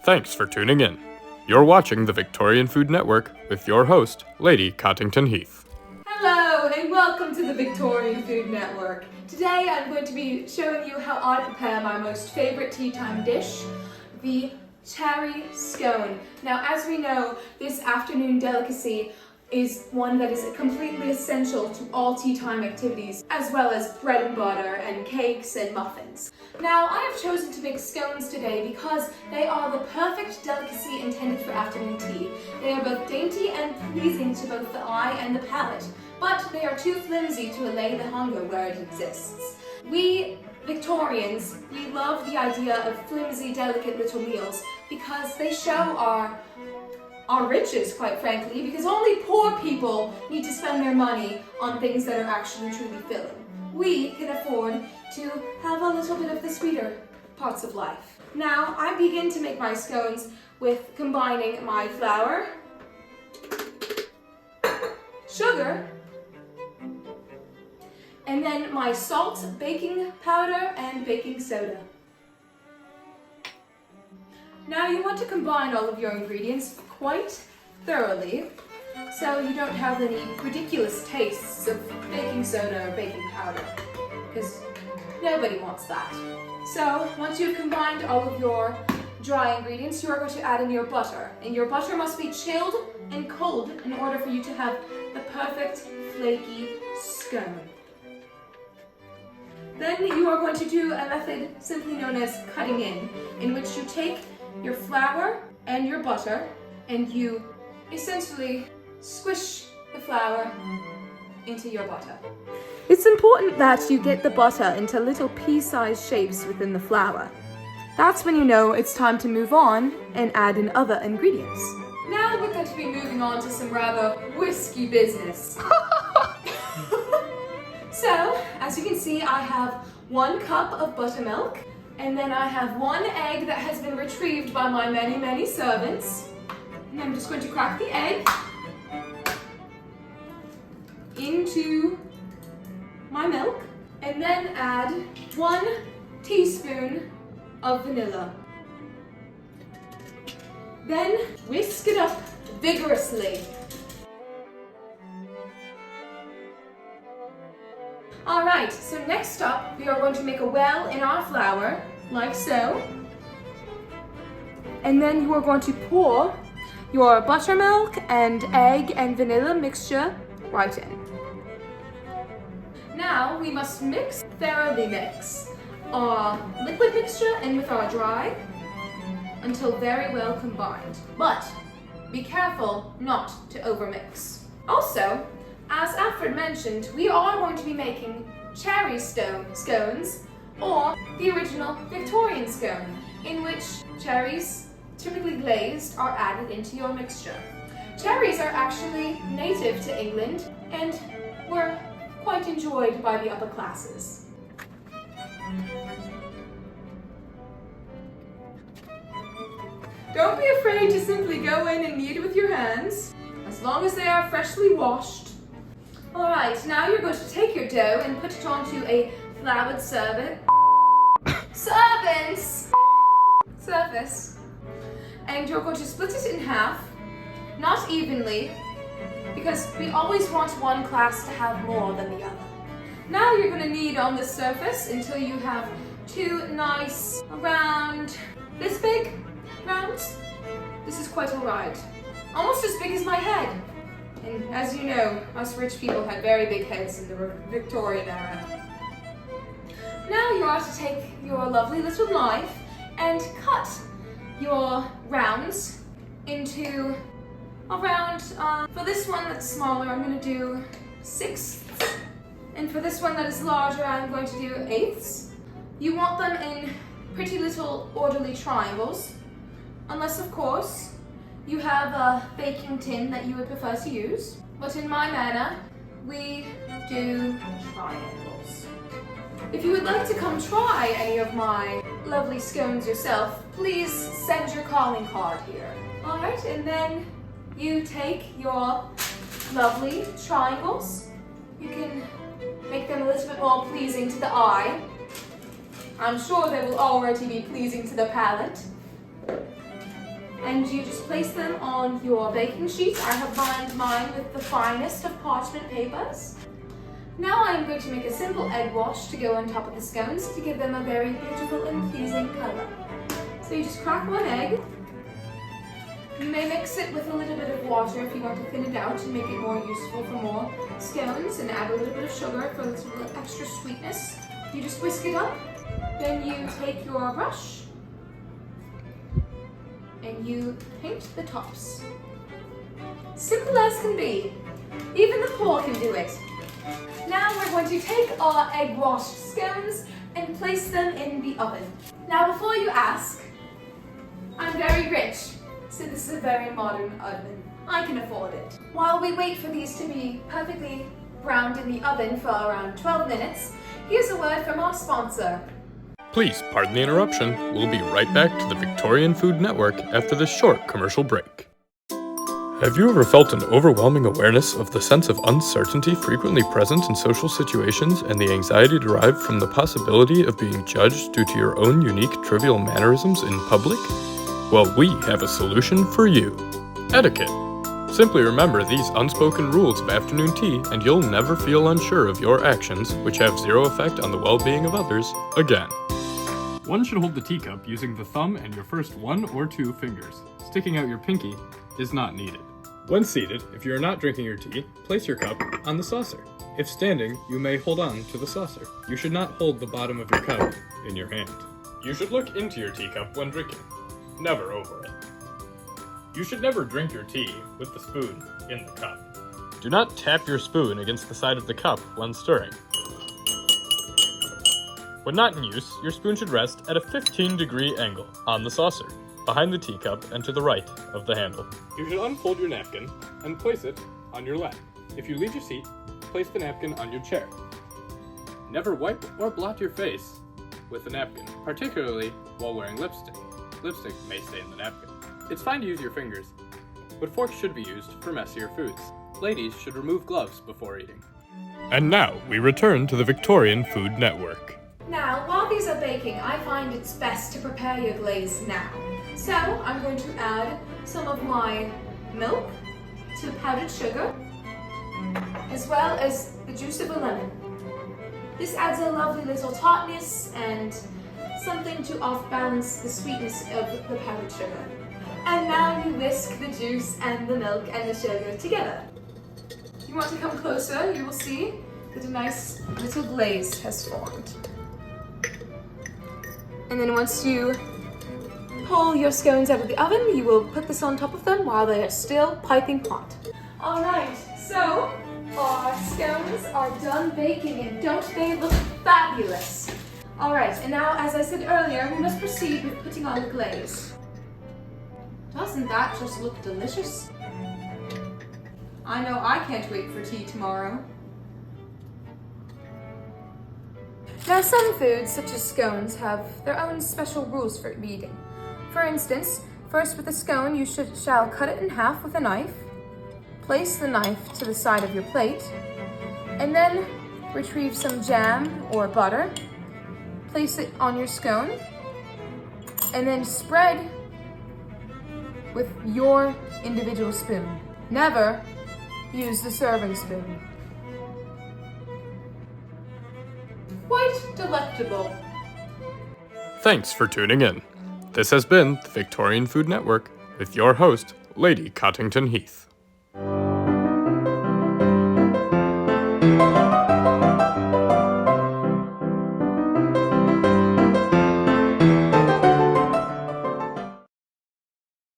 Thanks for tuning in. You're watching the Victorian Food Network with your host, Lady Cottington-Heath. Hello and welcome to the Victorian Food Network. Today I'm going to be showing you how I prepare my most favourite tea time dish, the cherry scone. Now, as we know, this afternoon delicacy is one that is completely essential to all tea time activities, as well as bread and butter and cakes and muffins. Now, I have chosen to make scones today because they are the perfect delicacy intended for afternoon tea. They are both dainty and pleasing to both the eye and the palate, but they are too flimsy to allay the hunger where it exists. We Victorians, we love the idea of flimsy, delicate little meals because they show our riches, quite frankly, because only poor people need to spend their money on things that are actually truly filling. We can afford to have a little bit of the sweeter parts of life. Now, I begin to make my scones with combining my flour, sugar, and then my salt, baking powder, and baking soda. Now you want to combine all of your ingredients quite thoroughly so you don't have any ridiculous tastes of baking soda or baking powder, because nobody wants that. So once you've combined all of your dry ingredients, you are going to add in your butter, and your butter must be chilled and cold in order for you to have the perfect flaky scone. Then you are going to do a method simply known as cutting in which you take your flour and your butter and you essentially squish the flour into your butter. It's important that you get the butter into little pea-sized shapes within the flour. That's when you know it's time to move on and add in other ingredients. Now we're going to be moving on to some rather whiskey business. So, as you can see, I have 1 cup of buttermilk, and then I have 1 egg that has been retrieved by my many servants. And I'm just going to crack the egg into my milk, and then add 1 teaspoon of vanilla. Then whisk it up vigorously. Alright, so next up, we are going to make a well in our flour, like so. And then you are going to pour your buttermilk and egg and vanilla mixture right in. Now we must thoroughly mix our liquid mixture in with our dry until very well combined. But be careful not to overmix. Also, as Alfred mentioned, we are going to be making cherry scones, or the original Victorian scone, in which cherries, typically glazed, are added into your mixture. Cherries are actually native to England and were quite enjoyed by the upper classes. Don't be afraid to simply go in and knead with your hands, as long as they are freshly washed. Alright, now you're going to take your dough and put it onto a floured surface, and you're going to split it in half, not evenly, because we always want one class to have more than the other. Now you're going to knead on this surface until you have 2 nice, around this big rounds. This is quite alright. Almost as big as my head. And as you know, us rich people had very big heads in the Victorian era. Now you are to take your lovely little knife and cut your rounds into around, for this one that's smaller, I'm going to do 6ths. And for this one that is larger, I'm going to do 8ths. You want them in pretty little orderly triangles, unless of course you have a baking tin that you would prefer to use. But in my manner, we do triangles. If you would like to come try any of my lovely scones yourself, please send your calling card here. Alright, and then you take your lovely triangles. You can make them a little bit more pleasing to the eye. I'm sure they will already be pleasing to the palate. And you just place them on your baking sheet. I have lined mine with the finest of parchment papers. Now I'm going to make a simple egg wash to go on top of the scones to give them a very beautiful and pleasing color. So you just crack one egg. You may mix it with a little bit of water if you want to thin it out and make it more useful for more scones, and add a little bit of sugar for a little extra sweetness. You just whisk it up. Then you take your brush and you paint the tops. Simple as can be. Even the poor can do it. Now we're going to take our egg washed scones and place them in the oven. Now before you ask, I'm very rich, so this is a very modern oven. I can afford it. While we wait for these to be perfectly browned in the oven for around 12 minutes, here's a word from our sponsor. Please pardon the interruption. We'll be right back to the Victorian Food Network after this short commercial break. Have you ever felt an overwhelming awareness of the sense of uncertainty frequently present in social situations and the anxiety derived from the possibility of being judged due to your own unique trivial mannerisms in public? Well, we have a solution for you. Etiquette. Simply remember these unspoken rules of afternoon tea and you'll never feel unsure of your actions, which have zero effect on the well-being of others, again. One should hold the teacup using the thumb and your first 1 or 2 fingers. Sticking out your pinky is not needed. When seated, if you are not drinking your tea, place your cup on the saucer. If standing, you may hold on to the saucer. You should not hold the bottom of your cup in your hand. You should look into your teacup when drinking, never over it. You should never drink your tea with the spoon in the cup. Do not tap your spoon against the side of the cup when stirring. When not in use, your spoon should rest at a 15-degree angle on the saucer, behind the teacup and to the right of the handle. You should unfold your napkin and place it on your lap. If you leave your seat, place the napkin on your chair. Never wipe or blot your face with a napkin, particularly while wearing lipstick. Lipstick may stain the napkin. It's fine to use your fingers, but forks should be used for messier foods. Ladies should remove gloves before eating. And now we return to the Victorian Food Network. Now, while these are baking, I find it's best to prepare your glaze now. So, I'm going to add some of my milk to powdered sugar, as well as the juice of a lemon. This adds a lovely little tartness and something to off-balance the sweetness of the powdered sugar. And now you whisk the juice and the milk and the sugar together. If you want to come closer, you will see that a nice little glaze has formed. And then once you pull your scones out of the oven, you will put this on top of them while they are still piping hot. All right, so our scones are done baking, and don't they look fabulous? All right, and now, as I said earlier, we must proceed with putting on the glaze. Doesn't that just look delicious? I know I can't wait for tea tomorrow. Now, some foods, such as scones, have their own special rules for eating. For instance, first with a scone, you shall cut it in half with a knife, place the knife to the side of your plate, and then retrieve some jam or butter, place it on your scone, and then spread with your individual spoon. Never use the serving spoon. Quite delectable. Thanks for tuning in. This has been the Victorian Food Network with your host, Lady Cottington-Heath.